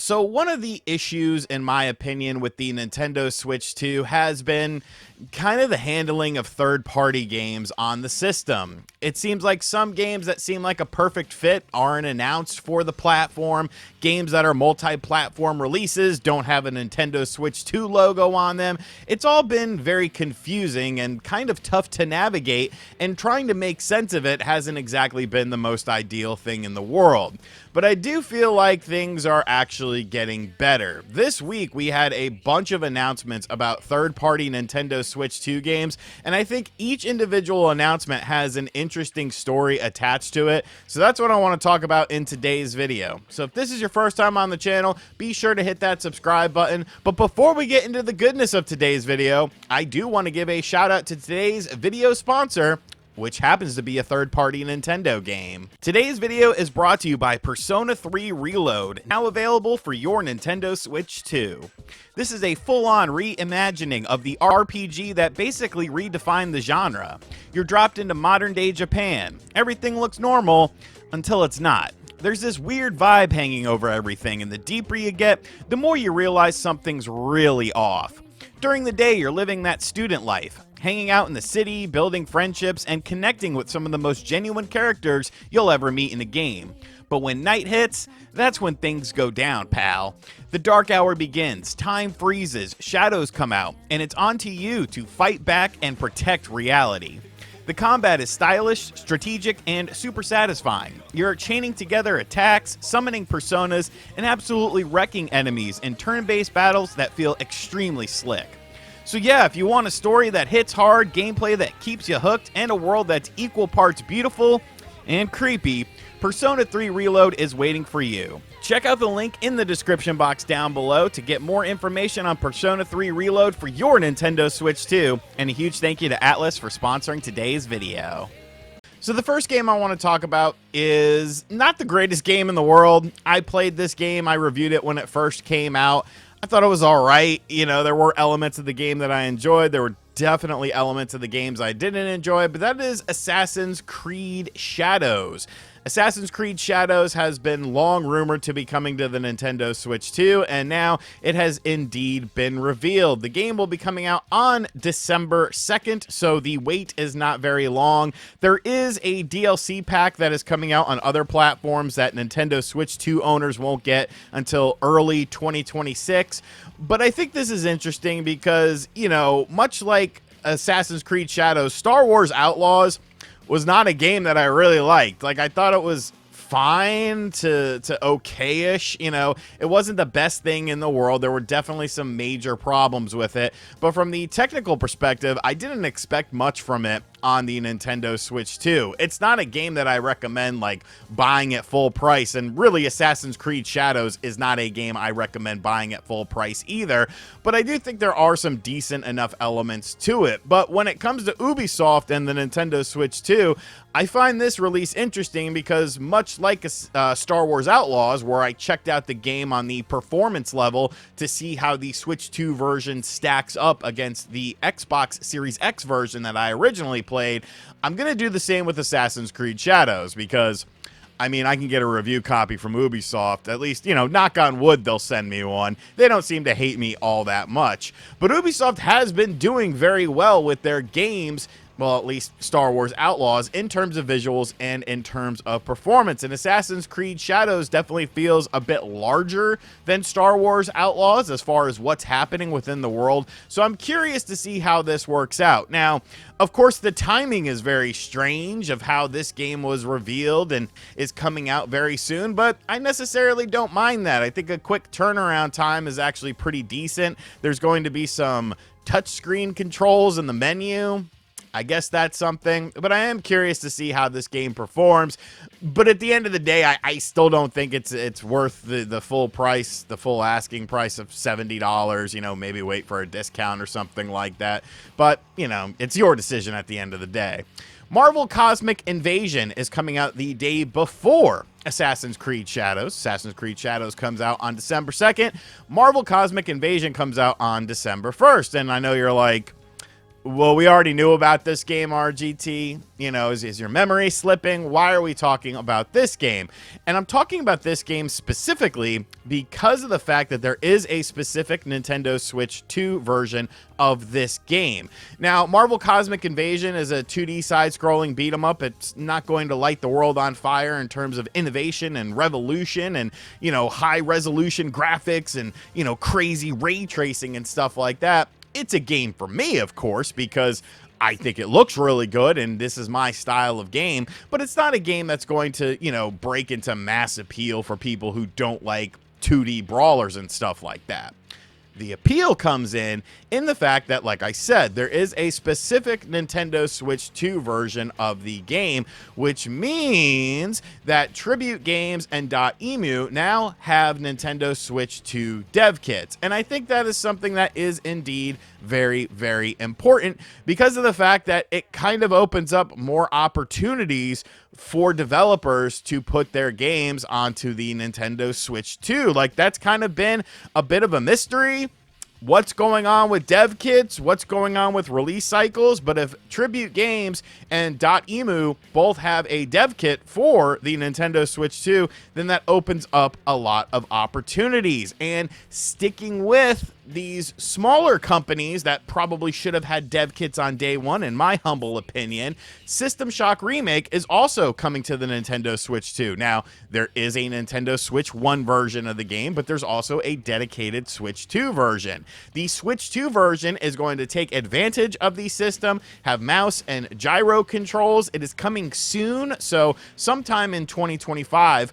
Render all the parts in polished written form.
So one of the issues, in my opinion, with the Nintendo Switch 2 has been kind of the handling of third-party games on the system. It seems like some games that seem like a perfect fit aren't announced for the platform. Games that are multi-platform releases don't have a Nintendo Switch 2 logo on them. It's all been very confusing and kind of tough to navigate, and trying to make sense of it hasn't exactly been the most ideal thing in the world. But I do feel like things are actually getting better. This week, we had a bunch of announcements about third-party Nintendo Switch 2 games, and I think each individual announcement has an interesting story attached to it. So that's what I want to talk about in today's video. So if this is your first time on the channel, be sure to hit that subscribe button. But before we get into the goodness of today's video, I do want to give a shout out to today's video sponsor, which happens to be a third-party Nintendo game. Today's video is brought to you by Persona 3 Reload, now available for your Nintendo Switch 2. This is a full-on reimagining of the RPG that basically redefined the genre. You're dropped into modern-day Japan. Everything looks normal until it's not. There's this weird vibe hanging over everything, and the deeper you get, the more you realize something's really off. During the day, you're living that student life, hanging out in the city, building friendships, and connecting with some of the most genuine characters you'll ever meet in a game. But when night hits, that's when things go down, pal. The dark hour begins, time freezes, shadows come out, and it's on to you to fight back and protect reality. The combat is stylish, strategic, and super satisfying. You're chaining together attacks, summoning personas, and absolutely wrecking enemies in turn-based battles that feel extremely slick. So yeah, if you want a story that hits hard, gameplay that keeps you hooked, and a world that's equal parts beautiful and creepy, Persona 3 Reload is waiting for you. Check out the link in the description box down below to get more information on Persona 3 Reload for your Nintendo Switch 2, and a huge thank you to Atlas for sponsoring today's video. So the first game I want to talk about is not the greatest game in the world. I played this game, I reviewed it when it first came out. I thought it was alright. You know, there were elements of the game that I enjoyed. There were definitely elements of the games I didn't enjoy, but that is Assassin's Creed Shadows. Assassin's Creed Shadows has been long rumored to be coming to the Nintendo Switch 2, and now it has indeed been revealed. The game will be coming out on December 2nd, so the wait is not very long. There is a DLC pack that is coming out on other platforms that Nintendo Switch 2 owners won't get until early 2026, but I think this is interesting because, you know, much like Assassin's Creed Shadows, Star Wars Outlaws was not a game that I really liked. Like, I thought it was fine to okay-ish, you know. It wasn't the best thing in the world. There were definitely some major problems with it, but from the technical perspective, I didn't expect much from it on the Nintendo Switch 2. It's not a game that I recommend like buying at full price, and really Assassin's Creed Shadows is not a game I recommend buying at full price either, but I do think there are some decent enough elements to it. But when it comes to Ubisoft and the Nintendo Switch 2, I find this release interesting because much like Star Wars Outlaws, where I checked out the game on the performance level to see how the Switch 2 version stacks up against the Xbox Series X version that I originally played, I'm going to do the same with Assassin's Creed Shadows because, I mean, I can get a review copy from Ubisoft. At least, you know, knock on wood, they'll send me one. They don't seem to hate me all that much. But Ubisoft has been doing very well with their games, well, at least Star Wars Outlaws, in terms of visuals and in terms of performance. And Assassin's Creed Shadows definitely feels a bit larger than Star Wars Outlaws as far as what's happening within the world. So I'm curious to see how this works out. Now, of course, the timing is very strange of how this game was revealed and is coming out very soon, but I necessarily don't mind that. I think a quick turnaround time is actually pretty decent. There's going to be some touchscreen controls in the menu. I guess that's something, but I am curious to see how this game performs. But at the end of the day, I still don't think it's worth the full price, the full asking price of $70. You know, maybe wait for a discount or something like that. But, you know, it's your decision at the end of the day. Marvel Cosmic Invasion is coming out the day before Assassin's Creed Shadows. Assassin's Creed Shadows comes out on December 2nd. Marvel Cosmic Invasion comes out on December 1st. And I know you're like, Well, we already knew about this game, RGT. You know, is your memory slipping? Why are we talking about this game? And I'm talking about this game specifically because of the fact that there is a specific Nintendo Switch 2 version of this game. Now, Marvel Cosmic Invasion is a 2D side-scrolling beat-em-up. It's not going to light the world on fire in terms of innovation and revolution and, you know, high-resolution graphics and, you know, crazy ray tracing and stuff like that. It's a game for me, of course, because I think it looks really good and this is my style of game, but it's not a game that's going to, you know, break into mass appeal for people who don't like 2D brawlers and stuff like that. The appeal comes in the fact that, like I said, there is a specific Nintendo Switch 2 version of the game, which means that Tribute Games and .emu now have Nintendo Switch 2 dev kits. And I think that is something that is indeed very, very important because of the fact that it kind of opens up more opportunities for developers to put their games onto the Nintendo Switch 2. Like, that's kind of been a bit of a mystery. What's going on with dev kits? What's going on with release cycles? But if Tribute Games and .emu both have a dev kit for the Nintendo Switch 2, then that opens up a lot of opportunities. And sticking with these smaller companies that probably should have had dev kits on day one, in my humble opinion, System Shock Remake is also coming to the Nintendo Switch 2. Now, there is a Nintendo Switch 1 version of the game, but there's also a dedicated Switch 2 version. The Switch 2 version is going to take advantage of the system, have mouse and gyro controls. It is coming soon, so sometime in 2025.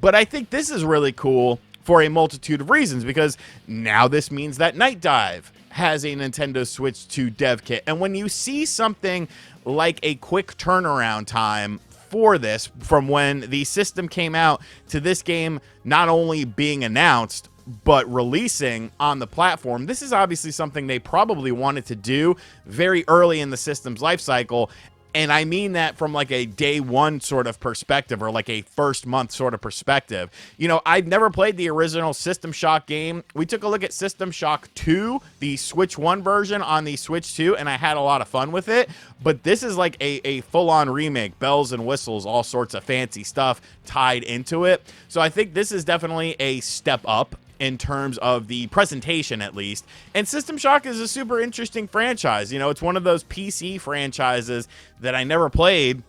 But I think this is really cool for a multitude of reasons, because now this means that Night Dive has a Nintendo Switch 2 dev kit. And when you see something like a quick turnaround time for this, from when the system came out to this game not only being announced, but releasing on the platform, this is obviously something they probably wanted to do very early in the system's life cycle. And I mean that from like a day one sort of perspective, or like a first month sort of perspective. You know, I've never played the original System Shock game. We took a look at System Shock 2, the Switch 1 version on the Switch 2, and I had a lot of fun with it. But this is like a full-on remake, bells and whistles, all sorts of fancy stuff tied into it. So I think this is definitely a step up in terms of the presentation, at least. And System Shock is a super interesting franchise. You know, it's one of those PC franchises that I never played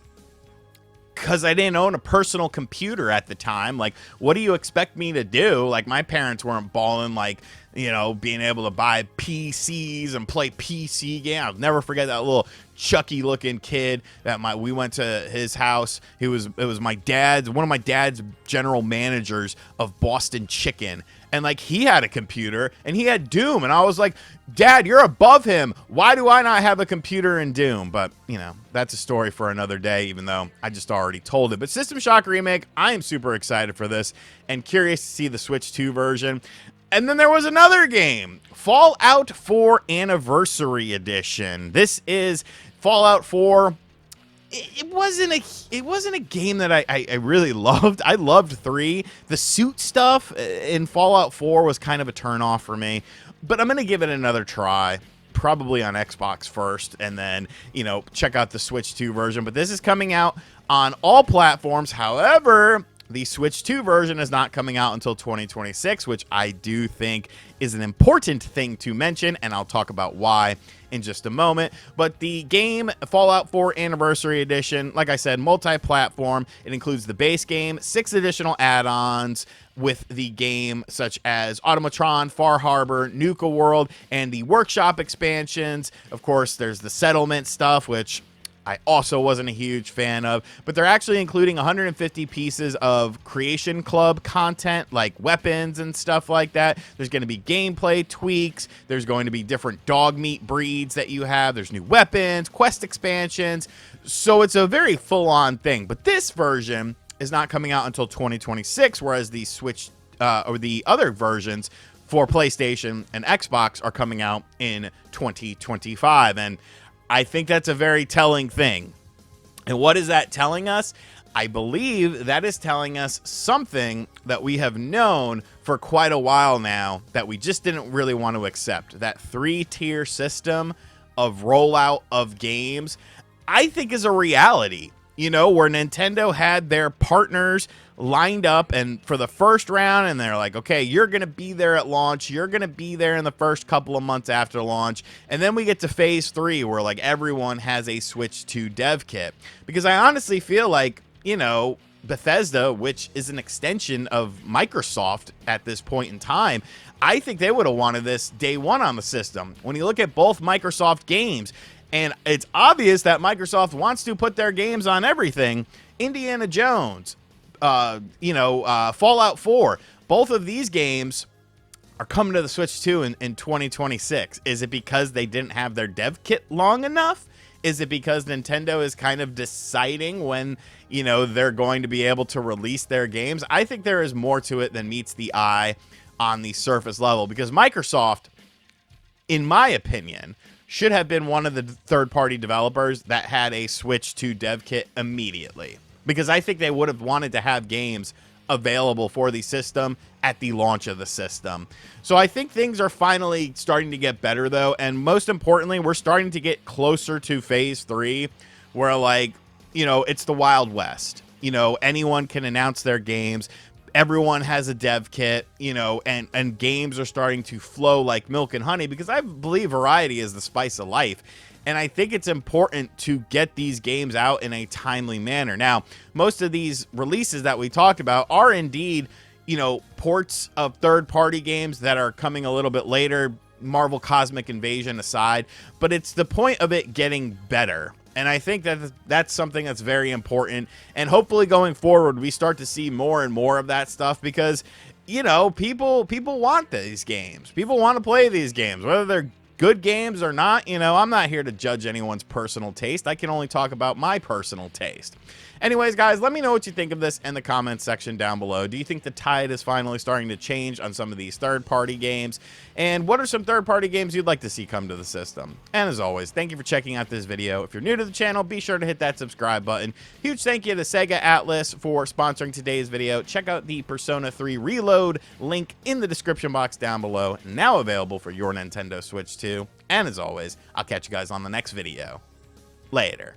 because I didn't own a personal computer at the time. Like, what do you expect me to do? Like, my parents weren't balling, like, you know, being able to buy PCs and play PC games. I'll never forget that little Chucky looking kid that we went to his house. It was my dad's, one of my dad's general managers of Boston Chicken. And like, he had a computer and he had Doom. And I was like, Dad, you're above him. Why do I not have a computer in Doom? But, you know, that's a story for another day, even though I just already told it. But System Shock Remake, I am super excited for this and curious to see the Switch 2 version. And then there was another game, Fallout 4 Anniversary Edition. This is Fallout 4. It wasn't a game that I really loved. I loved 3. The suit stuff in Fallout 4 was kind of a turnoff for me, but I'm going to give it another try, probably on Xbox first, and then, you know, check out the Switch 2 version. But this is coming out on all platforms. However, the Switch 2 version is not coming out until 2026, which I do think is an important thing to mention, and I'll talk about why in just a moment. But the game, Fallout 4 Anniversary Edition, like I said, multi-platform. It includes the base game, 6 additional add-ons with the game, such as Automatron, Far Harbor, Nuka World, and the Workshop expansions. Of course, there's the settlement stuff, which I also wasn't a huge fan of, but they're actually including 150 pieces of Creation Club content, like weapons and stuff like that. There's going to be gameplay tweaks. There's going to be different dog meat breeds that you have. There's new weapons, quest expansions. So it's a very full-on thing. But this version is not coming out until 2026, whereas the Switch or the other versions for PlayStation and Xbox are coming out in 2025. And I think that's a very telling thing. And what is that telling us? I believe that is telling us something that we have known for quite a while now that we just didn't really want to accept. That 3-tier system of rollout of games, I think is a reality. You know, where Nintendo had their partners lined up and for the first round, and they're like, okay, you're going to be there at launch. You're going to be there in the first couple of months after launch. And then we get to phase 3 where like everyone has a Switch 2 dev kit. Because I honestly feel like, you know, Bethesda, which is an extension of Microsoft at this point in time, I think they would have wanted this day one on the system. When you look at both Microsoft games, and it's obvious that Microsoft wants to put their games on everything. Indiana Jones, Fallout 4. Both of these games are coming to the Switch 2 in 2026. Is it because they didn't have their dev kit long enough? Is it because Nintendo is kind of deciding when, you know, they're going to be able to release their games? I think there is more to it than meets the eye on the surface level, because Microsoft, in my opinion, should have been one of the third-party developers that had a Switch 2 dev kit immediately, because I think they would have wanted to have games available for the system at the launch of the system. So I think things are finally starting to get better, though, and most importantly, we're starting to get closer to phase 3, where, like, you know, it's the Wild West. You know, anyone can announce their games. Everyone has a dev kit, you know, and games are starting to flow like milk and honey, because I believe variety is the spice of life. And I think it's important to get these games out in a timely manner. Now, most of these releases that we talked about are indeed, you know, ports of third-party games that are coming a little bit later, Marvel Cosmic Invasion aside, but it's the point of it getting better. And I think that that's something that's very important. And hopefully going forward, we start to see more and more of that stuff, because, you know, people want these games. People want to play these games, whether they're good games or not. You know, I'm not here to judge anyone's personal taste. I can only talk about my personal taste. Anyways, guys, let me know what you think of this in the comments section down below. Do you think the tide is finally starting to change on some of these third-party games? And what are some third-party games you'd like to see come to the system? And as always, thank you for checking out this video. If you're new to the channel, be sure to hit that subscribe button. Huge thank you to Sega Atlas for sponsoring today's video. Check out the Persona 3 Reload link in the description box down below, now available for your Nintendo Switch 2. And as always, I'll catch you guys on the next video. Later.